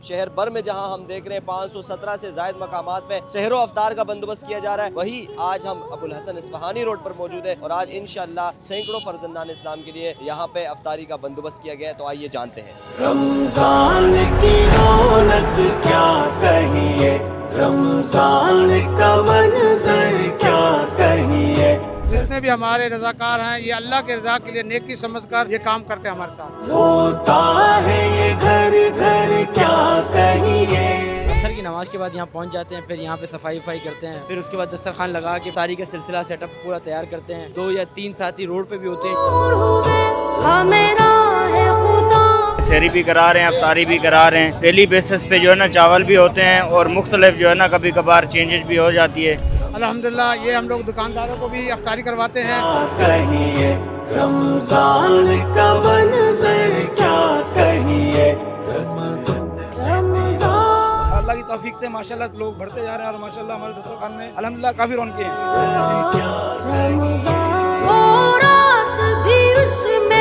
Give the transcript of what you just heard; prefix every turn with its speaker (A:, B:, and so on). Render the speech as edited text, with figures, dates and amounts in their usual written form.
A: شہر بھر میں جہاں ہم دیکھ رہے ہیں 517 سے زائد مقامات میں سحر و افطار کا بندوبست کیا جا رہا ہے، وہی آج ہم ابو الحسن اصفہانی روڈ پر موجود ہے اور آج انشاءاللہ سینکڑوں فرزندان اسلام کے لیے یہاں پہ افطاری کا بندوبست کیا گیا ہے۔ تو آئیے جانتے ہیں۔
B: رمضان کی رونق کیا کہیے، رمضان کا منظر کیا کہیے۔
C: جتنے بھی ہمارے رضاکار ہیں یہ اللہ کے رضا کے لیے نیکی سمجھ کر یہ کام کرتے ہیں ہمارے ساتھ۔
B: ہوتا ہے یہ گھر گھر کیا کہیے۔
D: عصر کی نماز کے بعد یہاں پہنچ جاتے ہیں، پھر یہاں پہ صفائی کرتے ہیں، پھر اس کے بعد دسترخوان لگا کے افطاری کا سلسلہ سیٹ اپ پورا تیار کرتے ہیں۔ 2 یا 3 ساتھی روڈ پہ بھی ہوتے ہیں۔
E: سحری بھی کرا رہے ہیں، افطاری بھی کرا رہے ہیں، ڈیلی بیسس پہ جو ہے نا چاول بھی ہوتے ہیں اور مختلف جو ہے نا کبھی کبھار چینجز بھی ہو جاتی ہے۔
C: الحمدللہ یہ ہم لوگ دکانداروں کو بھی افطاری کرواتے ہیں۔
B: کہیے رمضان کا منظر کیا کہیے۔
D: اللہ کی توفیق سے ماشاءاللہ لوگ بڑھتے جا رہے ہیں اور ماشاءاللہ ہمارے دسترخوان میں الحمدللہ کافی رونقیں ہیں۔
B: کیا کہیے۔
F: وہ رات بھی اس میں